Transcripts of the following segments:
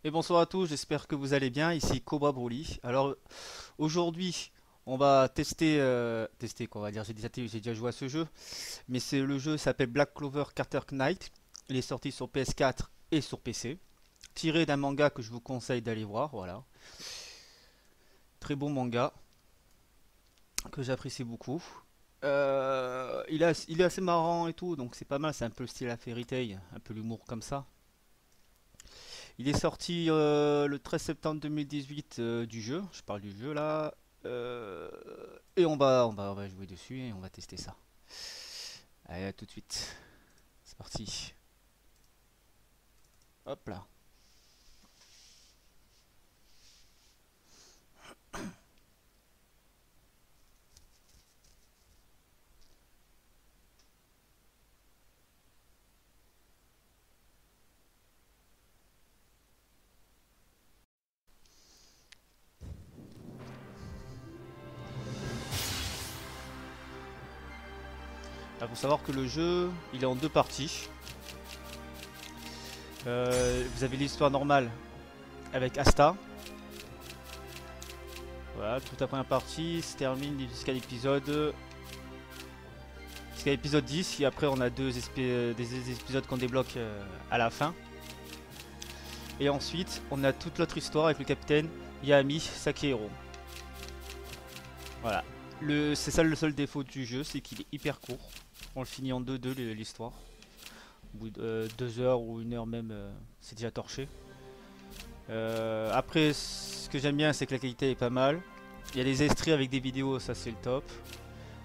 Et bonsoir à tous, j'espère que vous allez bien, ici Cobra Broly. Alors aujourd'hui on va tester quoi on va dire, j'ai déjà joué à ce jeu, mais le jeu s'appelle Black Clover Carter Knight. Il est sorti sur PS4 et sur PC, tiré d'un manga que je vous conseille d'aller voir, voilà. Très bon manga, que j'apprécie beaucoup. Il est assez marrant et tout, donc c'est pas mal, c'est un peu le style à Fairy Tail, un peu l'humour comme ça. Il est sorti le 13 septembre 2018 du jeu. Je parle du jeu là. Et on va jouer dessus et on va tester ça. Allez, à tout de suite. C'est parti. Hop là. Il faut savoir que le jeu, il est en deux parties. Vous avez l'histoire normale avec Asta. Voilà, toute la première partie se termine jusqu'à l'épisode 10. Et après, on a des épisodes qu'on débloque à la fin. Et ensuite, on a toute l'autre histoire avec le capitaine Yami Sakihiro. Voilà. C'est ça le seul défaut du jeu, c'est qu'il est hyper court. On le finit en 2-2 l'histoire. Au bout de 2 heures ou 1 heure même, c'est déjà torché. Après, ce que j'aime bien, c'est que la qualité est pas mal. Il y a des extraits avec des vidéos, ça c'est le top.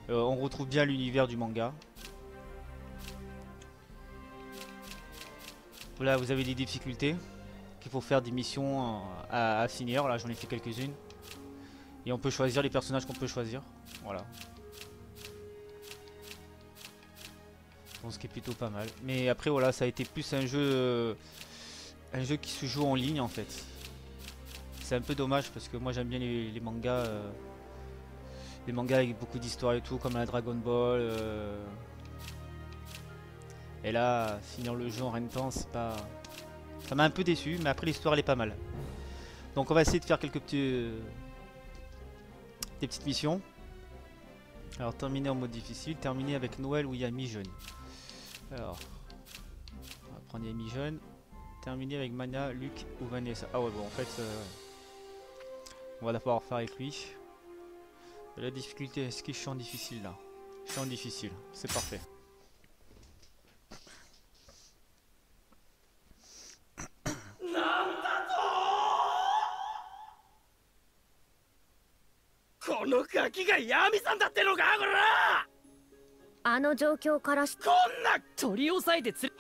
On retrouve bien l'univers du manga. Voilà, vous avez des difficultés. Il faut faire des missions à finir. Là, j'en ai fait quelques-unes. Et on peut choisir les personnages qu'on peut choisir. Voilà. Bon, ce qui est plutôt pas mal. Mais après, voilà, ça a été plus un jeu qui se joue en ligne en fait. C'est un peu dommage parce que moi j'aime bien les mangas. Les mangas avec beaucoup d'histoire et tout, comme la Dragon Ball. Et là, finir le jeu en rien de temps, c'est pas. Ça m'a un peu déçu, mais après l'histoire elle est pas mal. Donc on va essayer de faire quelques des petites missions. Alors terminer en mode difficile, terminer avec Noël ou Yami jeune. Alors, on va prendre Yami jeune. Terminer avec Mana, Luke ou Vanessa. Ah ouais bon en fait, on va d'abord faire avec lui. La difficulté, est-ce que je suis en difficile là? Je suis en difficile, c'est parfait. このガキがヤミさんだってのかこらあの状況からしこんな取り押さえてつ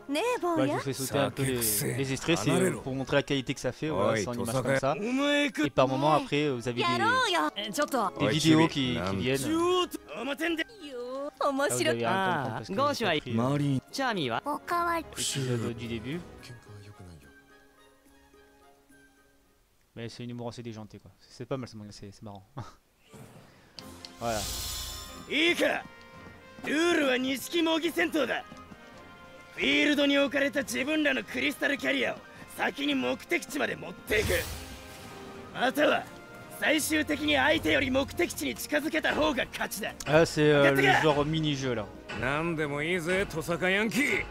ねえ坊 Bah, je や vous fais sauter un peu les extraits, c'est pour montrer la qualité que ça fait, voilà, c'est en image comme ça. お前く Et par moment après, vous avez やろうよちょっと des vidéos qui viennent. ちょっとお待てんで面 Là, vous 白い avez un temps parce que gauche, j'ai ouais. pris, 周りに チャーミーは おかわり l'épisode du début. 喧嘩は良くないよ Mais c'est une humour assez déjanté quoi. C'est pas mal ce manga, c'est marrant. Voilà. いいかルールは錦模擬戦闘だフィールドに置かれた自分らのクリスタルキャリアを先に目的地まで持っていくまたは最終的に相手より目的地に近づけた方が勝ちだ Ah, c'est le genre mini-jeu là. なんでもいいぜトサカヤンキー負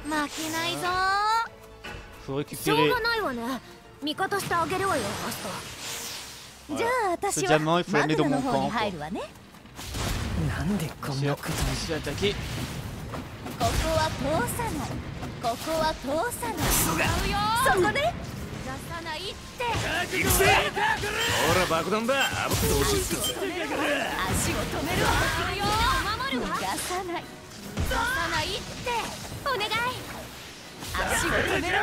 けないぞ Faut しょう récupérer がないわね味方してあげるわよラストじゃあ ce 私は diamant, il faut マ l'amener グ dans ナ mon の方に camp. 入るわね なんでこんなこと Je suis attaqué. ここは通さないここは通さない違うよそこで出さないって行くぜほら爆弾だどうし足を止めるわ守るわ出さない出さないってお願い足を止めるわ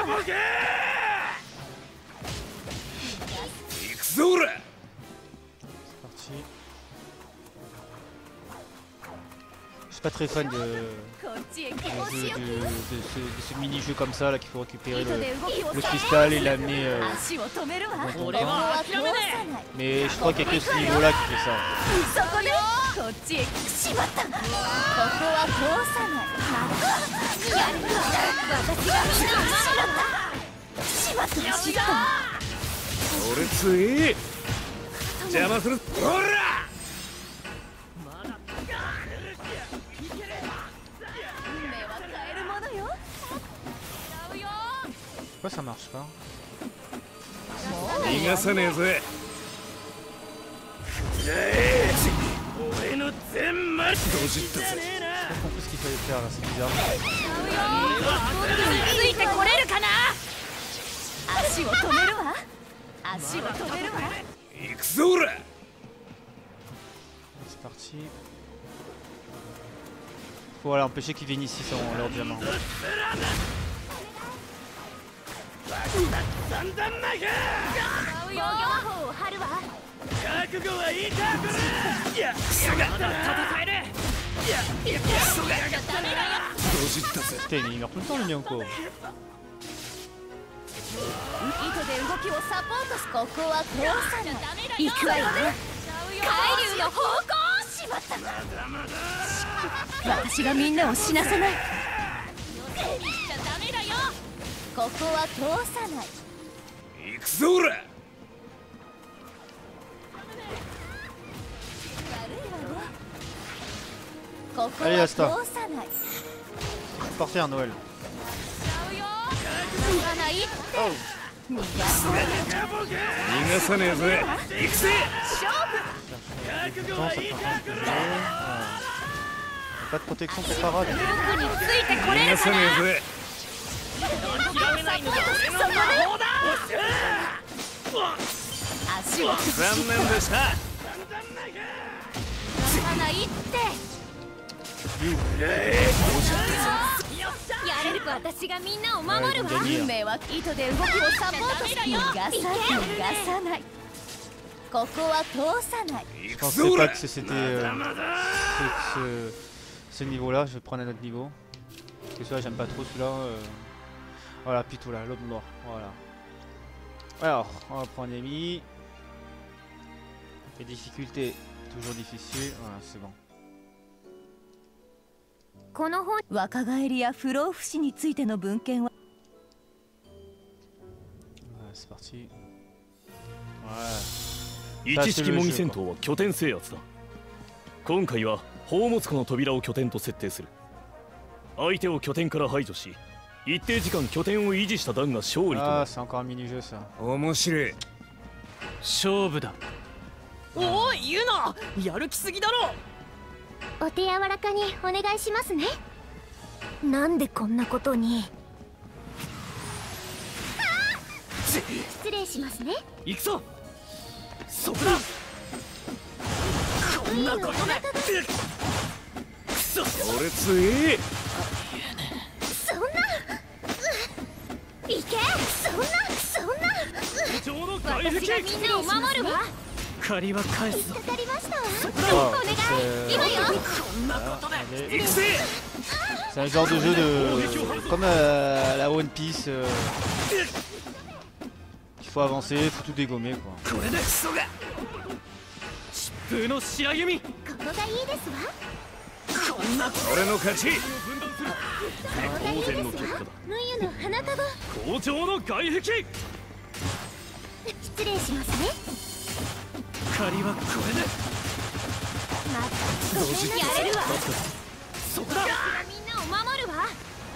行くぞほら Parti. Je suis pas très fan de, こっちへ気 de 持ちよく ce mini-jeu comme ça là qu'il faut récupérer 糸で動きを le cristal et l'amener. 足を止めるわ dans ton 俺 camp. は通さない Mais je crois qu'il y a que ce niveau-là qui fait ça. そこでこっちへしまったここは通さないやる私がみんなを守るんだし走った俺つい邪魔するほら運命は変えるものよ。狙うよ。 Pourquoi ça marche pas? 逃がさねえぜ俺の全マルチどじったぜ J'ai pas compris ce qu'il fallait faire là, c'est bizarre. ついてこれるかな。足を止めるわ。足を止めるわ。行くぞほら C'est parti. Faut voilà, empêcher qu'ils viennent ici sans leur diamant. 三段マイカ防御魔法を張るわ。覚悟はいいかこれいや下がったな戦えるいや下がったなどじったぜ Putain, il meurt tout le temps le mien quoi. 糸で動きをサポートす。ここは通さない。行くわよ。海流の方向。しまった。私がみんなを死なせない。ここは通さない。行くぞほら ここは通さない。 Par faire Noël. 逃がないって。逃がさねえぜ行くぜ Pas de protection pour parade. 僕についてこれ逃がさるかな。ねえぜ 足を崩し残念でした逃がさないって。やれる。私がみんなを守るわ。運命は糸で動きをサポートす。逃がさない。ここは通さない。 Je pensais pas que c'était ce niveau-là. Je vais prendre un autre niveau. Parce que celui-là, j'aime pas trop celui-là. Voilà, plutôt là, l'homme mort. Voilà. Alors, on va prendre Amy. Et difficulté, toujours difficile. Voilà, c'est bon. この本、若返りや不老不死についての文献は。 Voilà, c'est parti. Ouais. 一式模擬戦闘は拠点制圧だ。今回は宝物庫の扉を拠点と設定する。相手を拠点から排除し、一定時間拠点を維持した段が勝利とな Ah, る。 c'est encore un mini-jeu ça. 面白い勝負だ。おいユナ、やる気すぎだろ。お手柔らかにお願いしますね。なんでこんなことに。失礼しますね。行くぞ。そこだ。こんなことで。くそ。俺ついそんな。いけ。そんな。上の外私がみんなを守るわ。借りは返すぞ。かかりましたわ。 Oh, お願い。今よ。 allez. 行くぜ C'est un genre de jeu de. Comme la One Piece. Il faut avancer, il faut tout dégommer quoi. これでクソが疾風の白弓。ここがいいですわ。こんな俺の勝ち当然の結果だ。ムユの花束。好調の外壁。失礼しますね。借りはこれで。ごめんなさい。やれるわ。そこだ。みんなを守るわ。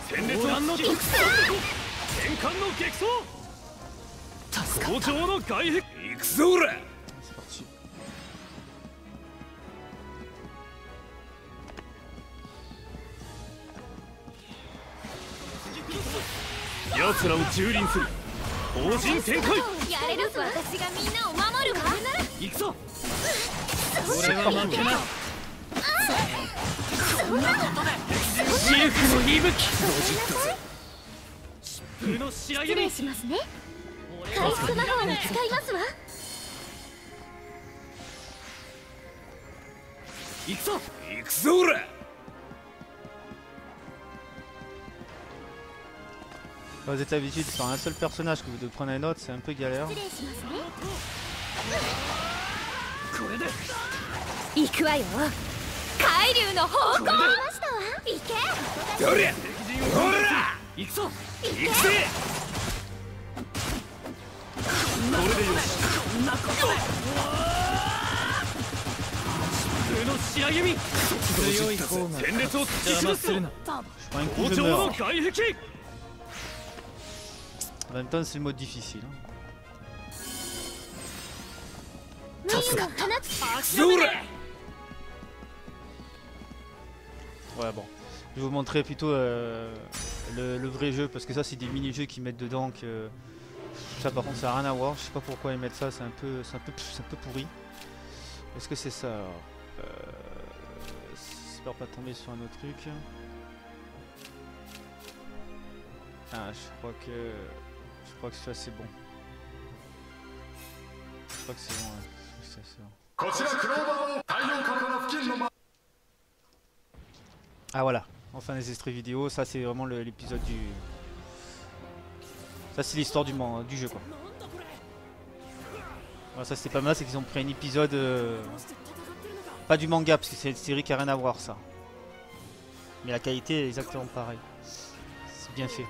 戦列をの戦艦の激走。好調の外壁。行くぞほら C'est parti. 奴らを蹂躙する。方陣展開。やれる。私がみんなを守るわ。行くぞ。C'est俺は負けparti. ない。シルクの息吹。疾風の白失弓。礼しますね。回復魔法に使いますわ。行くぞ。行くぞほら Vous êtes habitué de faire un seul personnage que vous devez prendre un autre, c'est un peu galère. 失礼しますね。これで。行くわよ。海流の方向。ましたわ。行け。どりゃほら行くぞ。行くぜんなことで普通の白弓強い方が戦列を突き邪魔崩すぞするな Un coup, 包 je 丁の meurs. 外壁 En même temps, c'est le mode difficile. Hein. ミユが放つ Ouais, bon. Je vais vous montrer plutôt le vrai jeu parce que ça, c'est des mini-jeux qu'ils mettent dedans. Que ça, par contre, ça n'a rien à voir. Je sais pas pourquoi ils mettent ça. C'est un peu pourri. Est-ce que c'est ça alors j'espère pas tomber sur un autre truc. Ah, je crois que ça c'est bon. Je crois que c'est bon. Ouais. Je crois que c'est bon. Ah voilà, enfin les extraits vidéo, ça c'est vraiment l'épisode du... Ça c'est l'histoire du jeu quoi. Voilà, ça c'était pas mal, c'est qu'ils ont pris un épisode... Pas du manga, parce que c'est une série qui a rien à voir ça. Mais la qualité est exactement pareille. C'est bien fait.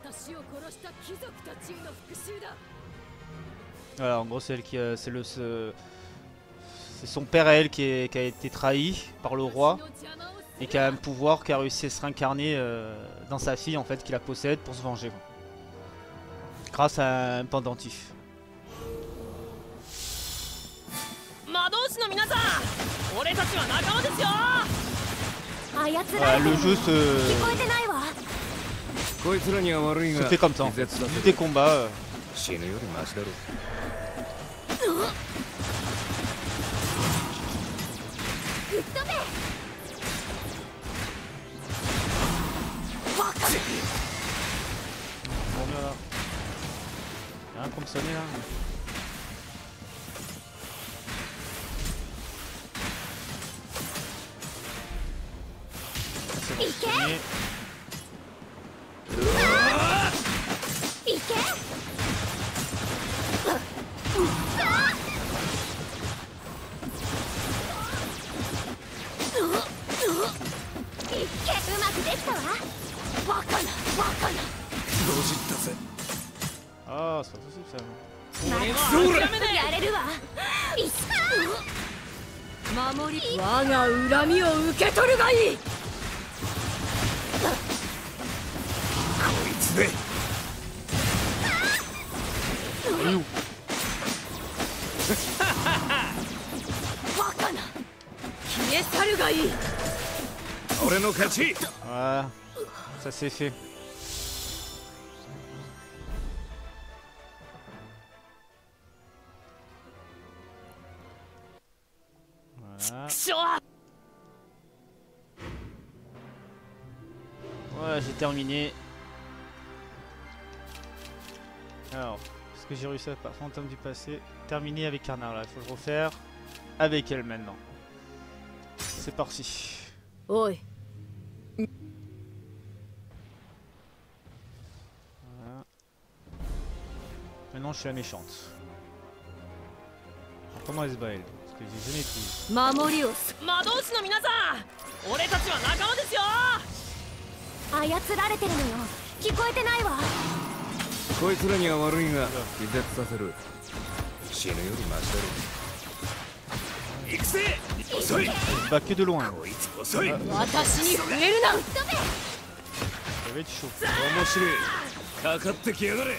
私を殺した貴族たちへの復讐だ。 Voilà, en gros c'est elle qui c'est son père à elle qui a été trahi par le roi et qui a un pouvoir, qui a réussi à se réincarner dans sa fille en fait, qui la possède pour se venger. Grâce à un pendentif. 魔導士の皆さん俺たちは仲間ですよ Voilà, le jeu se fait comme ça en fait. Tous tes combats. 死ぬよりマシだろ。 Bon, bien là. Y'a rien comme sonner là. C'est bon, c'est fini. Ah, c'est pas possible ça. 俺は諦めねやれるわ。守り我が恨みを受け取るがいいこいつで。 消え去るがいい 俺の勝ち。 Voilà, ça c'est fait. Voilà. くしょ Ouais, j'ai terminé. Alors, est-ce que j'ai réussi à faire Fantôme du passé? Terminé avec Carnard, là, il faut le refaire avec elle maintenant. C'est parti. おい Voilà. Maintenant, je suis la méchante. Alors, comment elle se bat elle? Parce que j'ai jamais pris. 守りを魔導士の皆さん俺たちは仲間ですよ操られてるのよ。聞こえてないわ。こいつらには悪いが気絶させる。死ぬよりマシだろ。行くぜ。遅い。 Elle se bat que de loin. こいつ遅い。私に触れるな Ça va être chaud. 面白い。かかってきやがれ。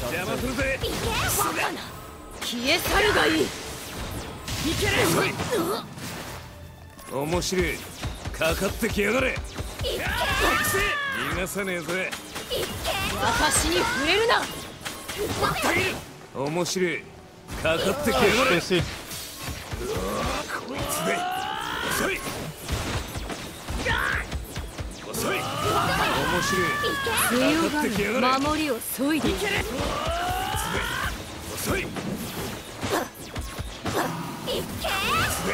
邪魔するぜ。消え去るがいいいける遅い。面白い。かかってきやがれ。逃がさねえぜ。私に触れるな面白い。かかってきやが Je れ。 sais. こいつで。遅い。遅い。面白い。かかってきやがれ。守りを削いで遅い。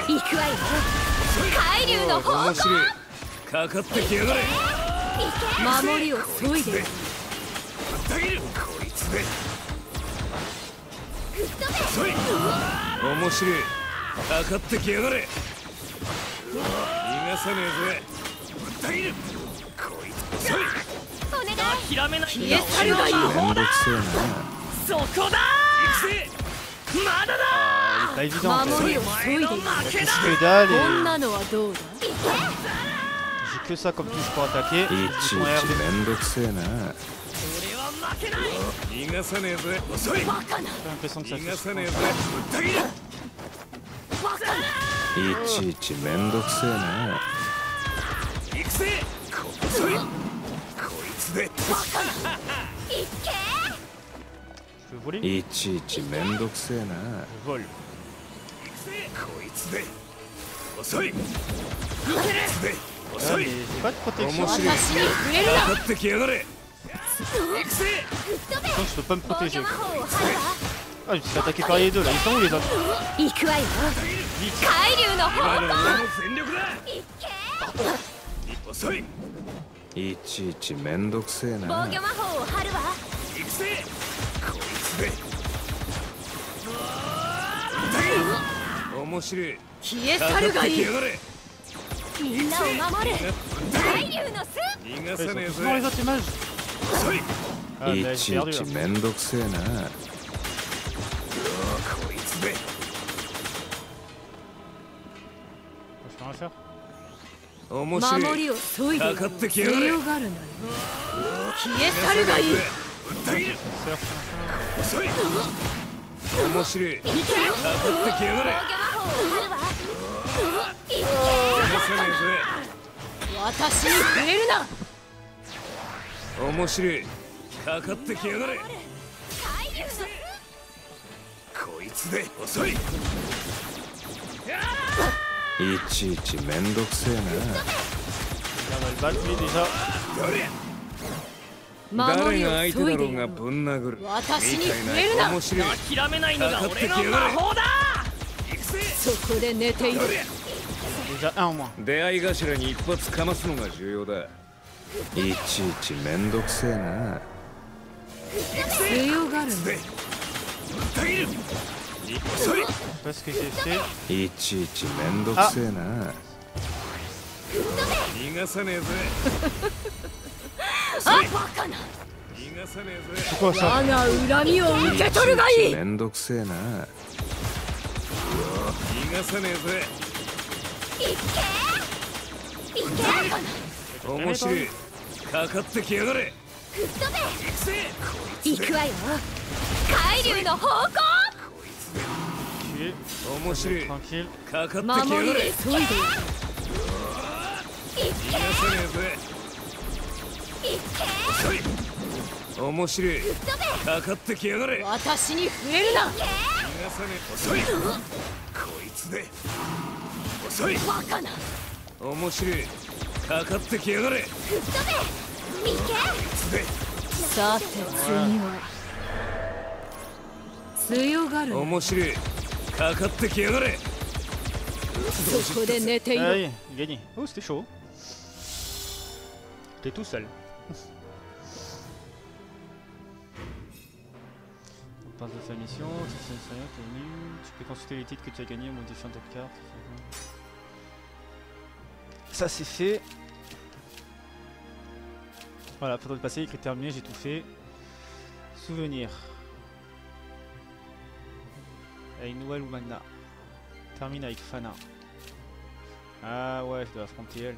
行くわよ。海流の方面白い。かかってきやがれ。守りを削いでこいつで。遅い。面白い。かかってきやがれ。逃がさねえぜ。訴える。こいつ遅い。お願い。諦めない。消え去るがいい。めんどくせえな。そこだ行くぜ。まだだ Pas évident en 守 fait. りを削いでいる。 Que dalle こん et なのはどうだ。 j'ai que ça comme touche pour attaquer. いちいち Mon RB. めんどくせえな。俺は負けない逃がさねえぜ。遅い。バカな。 J'ai l'impression que ça 逃が touche. さねえぜ。訴える。バカな。いちいちめんどくせえな。行くぜ。遅い。こいつで。いっけ。 Je peux voler? いちいちめんどくせえな。 Je vole. こいつで。遅い。こいつで。 Ah, 遅 mais い。 j'ai pas de protection. 面白い。私に触れるな。かかってきやがれ。行くぜ。 Donc je peux pas me 防御 protéger. 魔法を張るわ。 Ah, je me suis fait attaquer par les deux là. Ils sont où les autres? 行くわよ。海流の今方向。の俺の全力だ。いっけ。遅い。いちいちめんどくせえな。防御魔法を張るわ。行くぜ。こいつで。面白い。消えかかって去るがいい。きやがれ。みんなを守る。海流の巣。逃が Ils さ sont ねえ tous dans les ぜ。 autres images. 遅い。 Ah, mais い j'ai ちい perdu ち là. めんどくせえな。こいつで。 Je peux rien faire. 面白い。守りを削いでいる。かかってきやがれ。強がるなよ。消え去るがいい。訴える。遅い。面白い。かかってきやがれ。防御魔法を張るわ。逃がさね私に触れるな。えぜ。面白い。かかってきやがれ。海流の巣。こいつで。遅い。いちいちめんどくせえな。 Regarde, elle bat lui déjà. 守りを誰が相手削いでいる。だろうがぶん殴る。私にみ触れるな。面白い。諦めないのが俺の魔法だそこで寝ている。 Déjà un en moins. 出会い頭に一発かますのが重要だ。いちいちめんどくせえな。強がるな。で。訴える。遅い。Je sais pas ce que j'ai fait. いちいちめんどくせえな。逃がさねえぜ。あ、バカな。逃がさねえぜ。 C'est quoi ça? 我が恨みを受け取るがいい。めんどくせえな。逃がさねえぜ。面白い。かかってきやがれ。行くわよ。海流の方向。 Tué. 面白い。 Tranquille. かかってきやが守りれ。で削いでいる。逃がさねえぜ。遅い。面白い。かかってきやがれ。逃が私に触れるな。さねえ。遅い。こいつで。遅い。バカな。面白い。かかってきやがれ。こいつで。さて次は強がるな。面白い。かかってきやがれ。そこで寝てい Ah る。 oui, gagné. Oh, c'était chaud. T'es tout seul. On passe de sa mission, si c'est sérieux, t'es venu. Tu peux consulter les titres que tu as gagnés en modifiant ta carte. Ça c'est fait. Voilà, photo de passé, écrit terminé, j'ai tout fait. Souvenir. Avec Noël ou Magna. Termine avec Fana. Ah ouais, je dois affronter elle.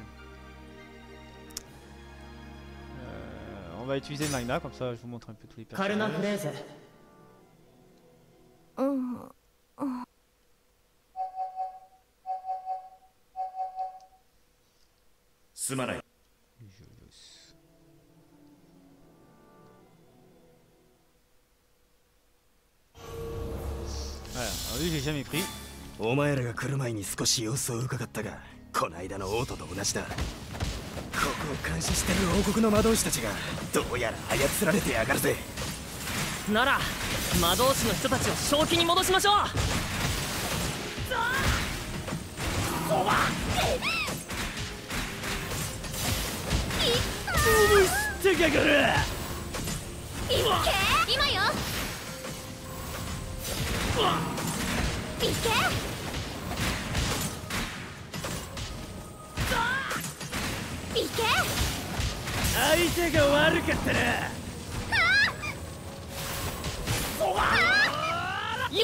On va utiliser Magna, comme ça je vous montre un peu tous les カルナ personnages. フレーゼすまない。 Voilà, alors lui j'ai jamais pris. お前らが来る前に少し様子を伺ったが、この間の王都と同じだ。ここを監視してる王国の魔導士たちがどうやら操られてやがるぜ。なら魔導士の人たちを正気に戻しましょう。てかがる。今よ。行け。相手が悪かったな。い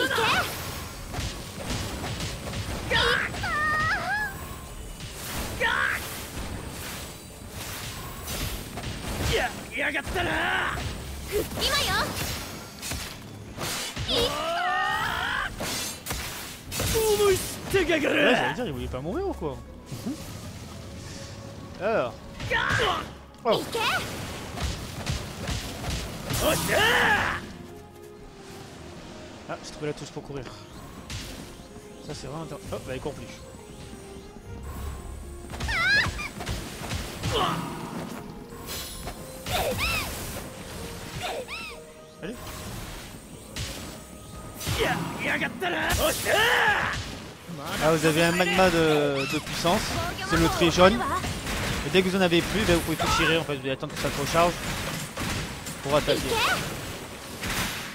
けやがったな。今よ思い知ってかか Ouais, る。 j'allais dire, il voulait pas mourir ou quoi? Alors. いけ おっしゃ Ah, j'ai trouvé la touche pour courir. Ça c'est vraiment intéressant. Oh, bah il court plus. Allez. やがったな。おっしゃ Ah, vous avez un magma de puissance. C'est le trait jaune. Et dès que vous en avez plus, bah, vous pouvez tout tirer en fait. Vous allez attendre que ça se recharge pour attaquer.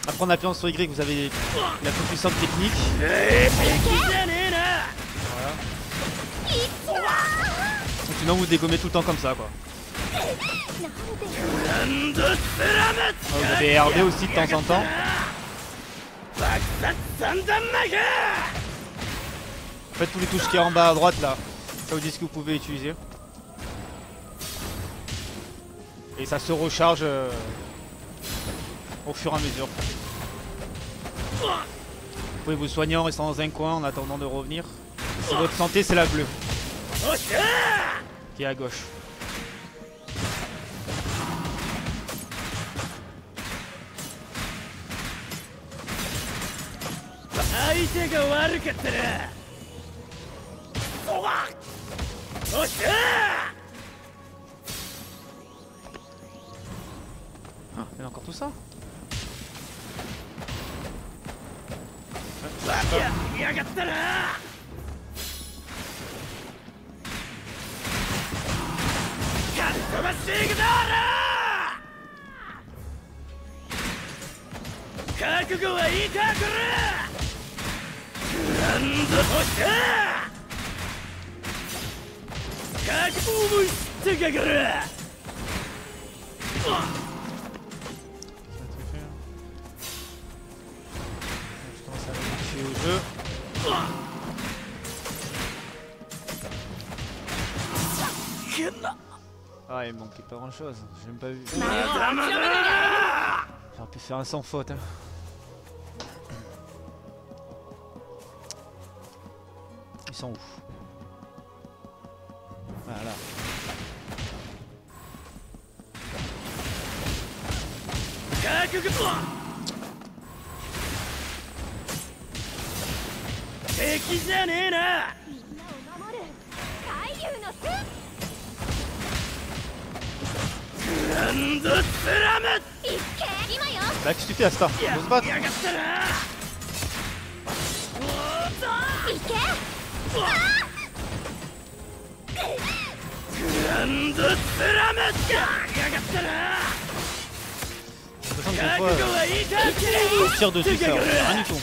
Après en appuyant sur Y, vous avez la plus puissante technique. じゃねえな。 Sinon vous dégommez tout le temps comme ça quoi. なんだスラム。 Ah, vous avez RD aussi de temps en temps. 爆殺三段マグ。 Faites tous les touches qui est en bas à droite là. Ça vous dit ce que vous pouvez utiliser. Et ça se recharge au fur et à mesure. Vous pouvez vous soigner en restant dans un coin en attendant de revenir. Si votre santé c'est la bleue. おっしゃ Qui est à gauche. 相手が悪かったな。おっしゃ Ah, il y a encore tout ça. やがったな。かっ飛ばしていくぞ俺。覚悟はいいかこれ。なんだとした覚悟思い知ってかこれ。 Je commence à m'habituer au jeu. Ah, il me manquait pas grand chose, j'ai même pas vu. J'aurais pu faire un sans faute. Hein. Ils sont où? Voilà.敵じゃねえな。みんなを守る海竜の巣。グランドスラム。いけ今よ Là, qu'est-ce que tu fais à Star? On se battre? やがったな。いけグランドスラム。やがったな。 J'ai l'impression que des 覚 fois, 悟はいいか。 on tire dessus, ça rien du tout.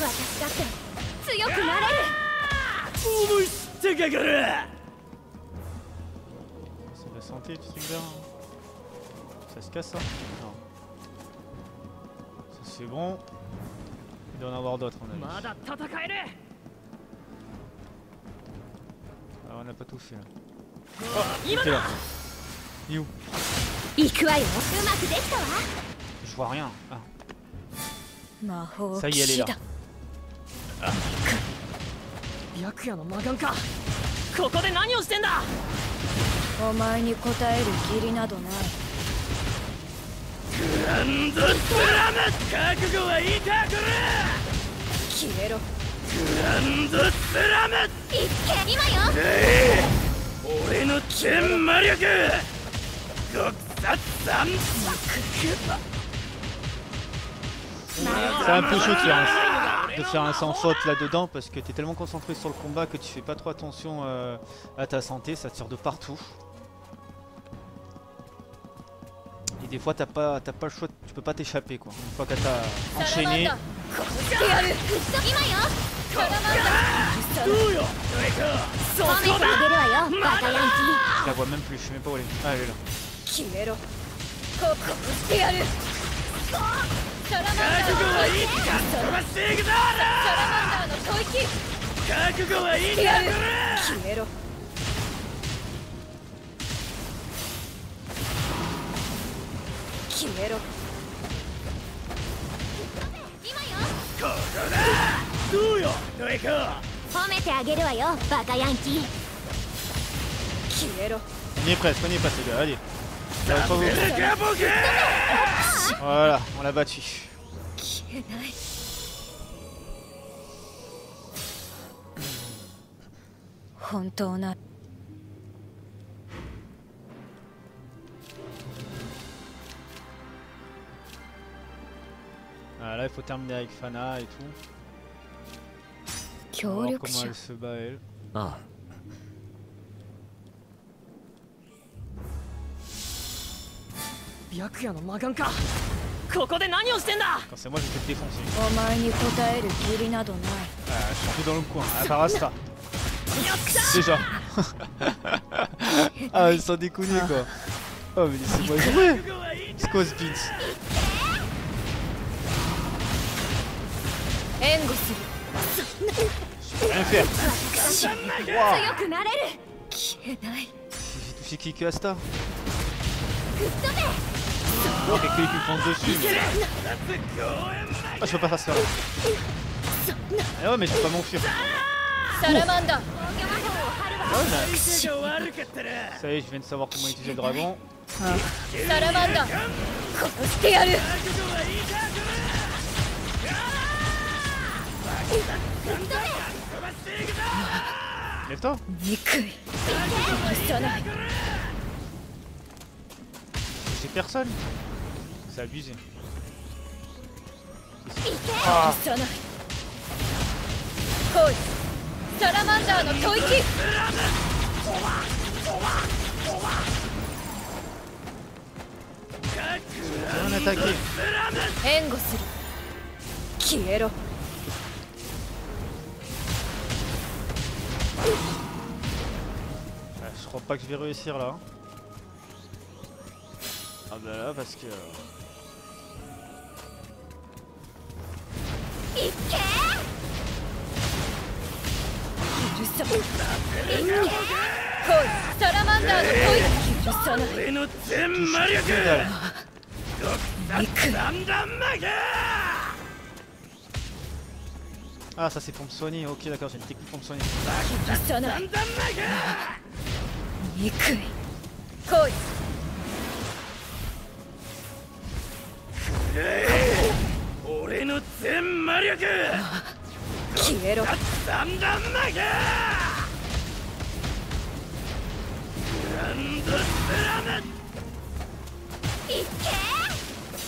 私だって強くなれる。思い知ってかかる。 C'est de la santé, tu truc là. Ça se casse ça? Non. Ça c'est bon. Il doit en avoir d'autres, on a ま vu. だ戦える。 Ah, on n'a pas tout fait là. 今 T'es だ là. Il est où? 行くわよ。うまくできたわ。 Je vois rien. Ah. 魔法 Ça y est, elle est là. 白夜の魔眼か。ここで何をしてんだ。お前に答える義理などない。グランドスラム。覚悟はいいかこれ。消えろ。グランドスラム。いけ今よ。俺の剣魔力。極殺三。 C'est un peu chaud de faire un sans faute là-dedans parce que t'es tellement concentré sur le combat que tu fais pas trop attention à ta santé, ça tire de partout. Et des fois t'as pas le choix, tu peux pas t'échapper quoi. Une fois que t'as enchaîné, 今よ。どうよどれか褒めてあげるわよバカヤンキ Je la vois même plus, je sais même pas où elle est. Ah, elle est là. ー決めろここしてやるサラマンダー覚悟はいいか飛ばしていくぞサラマンダーの吐息覚悟はいいかやる決めろ決めろ今よここだどうよどれか褒めてあげるわよバカヤンキー決めろ On y est presque, les gars, allez. Là, faut vous- ベルカボケ Voilà, on l'a battu. 消えない本当な Ah, là, il faut terminer avec Fana et tout. 協 Voir 力 comment 者 elle se bat, elle. ああ白夜の魔眼かここで何をしてんだ Quand c'est moi, je vais te défoncer. お前に答える義理などない Ah, je suis un peu dans le coin. Ah, par Asta. Déjà. Ah, sans déconner, quoi. Oh, mais laissez-moi jouer. C'est quoi ce Vince? 援護する Je peux rien faire. 強くなれる消えない J'ai touché qui que Asta. Oh, quelqu'un qui me fonce dessus. Mais... Ah, je peux pas faire ça. Ah ouais, mais je peux pas m'enfuir. サラマンダー Ah ouais, j'ai- が悪かったら Ça y est, je viens de savoir comment utiliser le dragon. サラマンダー殺してやる Lève-toi. 憎い許さない J'ai personne. C'est abusé. 許さない来いサラマンダーの吐息 On a attaqué. 援護する消えろ Je crois pas que je vais réussir là. Ah bah là parce que... いけ許さない来いサラマンダーの吐息許さない俺の全魔力 Que dalle. 憎い三段負け Ah ça c'est pour me soigner, ok d'accord j'ai une technique pour me soigner. 許さない三段負け憎い来い俺の全魔力消えろ三段負けグランドスラムいけ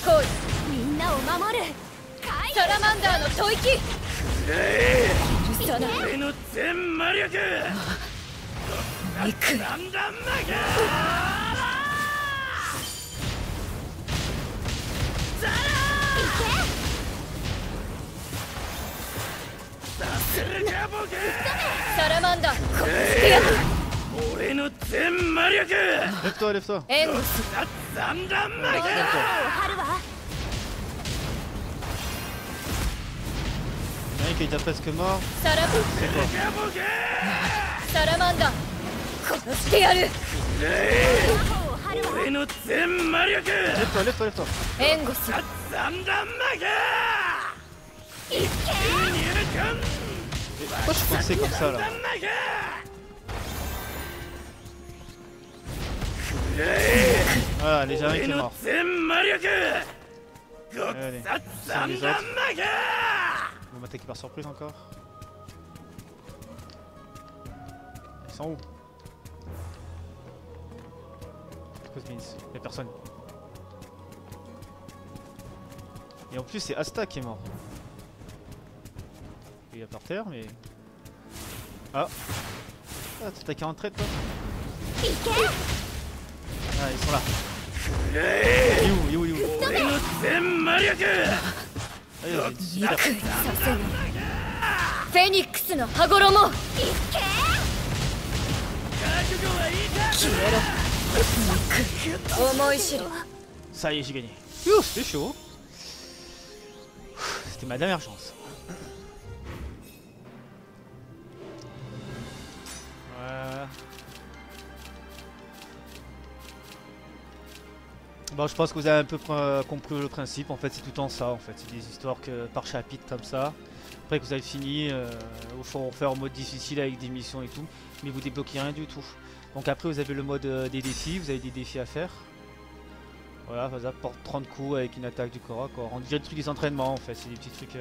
来いみんなを守るサラマンダーの吐息許さない俺の全魔力憎い三段負けサラマンダー殺してやる俺の全魔力 Lève-toi, lève-toi. 援護する三段負け 春は Il y en a un qui est déjà presque mort. サラC'est toi. サラマンダー殺してやる俺の全魔力 Lève-toi, lève-toi, lève-toi. 援護する三段負け入魂 Pourquoi je suis coincé comme ça là? 三負け Voilà, déjà un qui est 俺の mort. 全魔力 Allez, 殺 c'est 三 les 段 autres. 負け On va m'attaquer par surprise encore. Ils sont où? Cosmins, y'a personne. Et en plus c'est Asta qui est mort. Il est par terre mais... Ah! Ah, t'as attaqué en traite toi? Ah, ils sont là. Il est où? Il est où? Il est où? 俺の全魔力 Allez, vas-y, super. 憎いさせないフェニックスの羽衣消えろ思い知る Ça y est, j'ai gagné. Ouh, c'était chaud. C'était ma dernière chance. Voilà. Bon, je pense que vous avez un peu compris le principe. En fait, c'est tout le temps ça. En fait, c'est des histoires que par chapitre comme ça. Après que vous avez fini, il faut refaire en mode difficile avec des missions et tout, mais vous débloquez rien du tout. Donc après, vous avez le mode des défis. Vous avez des défis à faire. Voilà, ça porte 30 coups avec une attaque du corps à corps. On dirait le truc des entraînements en fait, c'est des petits trucs.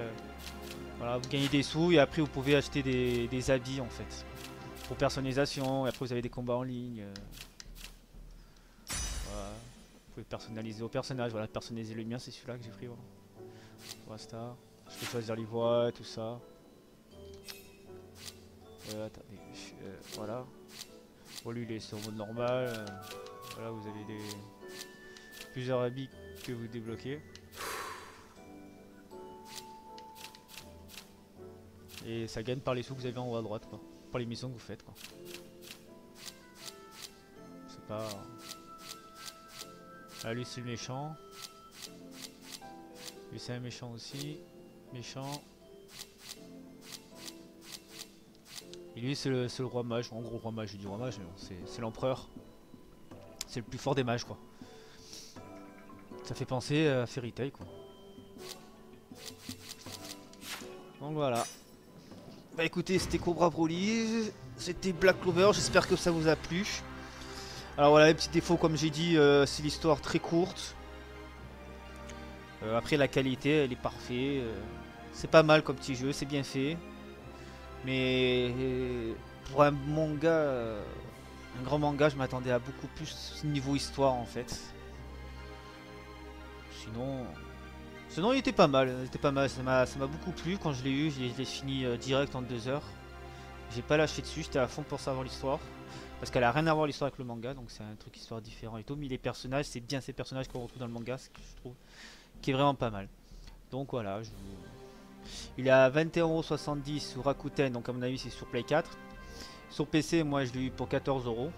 Voilà, vous gagnez des sous et après vous pouvez acheter des habits en fait. Pour personnalisation, et après vous avez des combats en ligne. Voilà. Vous pouvez personnaliser vos personnages, voilà, personnaliser le mien, c'est celui-là que j'ai pris. Voilà. Star. Je peux choisir les voix, tout ça. Attendez, voilà. Bon, lui il est sur mode normal. Voilà, vous avez plusieurs habits que vous débloquez. Et ça gagne par les sous que vous avez en haut à droite, quoi. Par les missions que vous faites, quoi. C'est pas... Ah, lui c'est le méchant. Lui c'est un méchant aussi. Méchant. Et lui c'est le roi mage. En gros roi mage, je dis roi mage, mais bon, c'est l'empereur. C'est le plus fort des mages, quoi. Ça fait penser à Fairy Tail, quoi. Donc voilà. Bah écoutez, c'était Cobra Broly, c'était Black Clover, j'espère que ça vous a plu. Alors voilà, les petits défauts comme j'ai dit, c'est l'histoire très courte. Après la qualité, elle est parfaite. C'est pas mal comme petit jeu, c'est bien fait. Mais pour un manga, un grand manga, je m'attendais à beaucoup plus niveau histoire en fait. Sinon il était pas mal, ça m'a beaucoup plu quand je l'ai eu, je l'ai fini direct en 2 heures. J'ai pas lâché dessus, j'étais à fond pour savoir l'histoire. Parce qu'elle a rien à voir l'histoire avec le manga, donc c'est un truc histoire différent et tout. Mais les personnages, c'est bien ces personnages qu'on retrouve dans le manga, ce que je trouve qui est vraiment pas mal. Donc voilà, il est à 21,70€ sur Rakuten, donc à mon avis c'est sur Play 4. Sur PC, moi je l'ai eu pour 14€.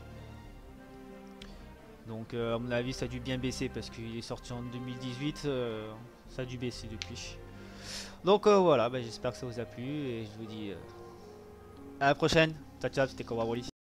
Donc à mon avis ça a dû bien baisser parce qu'il est sorti en 2018, ça a dû baisser depuis. Donc voilà, j'espère que ça vous a plu et je vous dis à la prochaine. Ciao ciao, c'était Cobra Broly.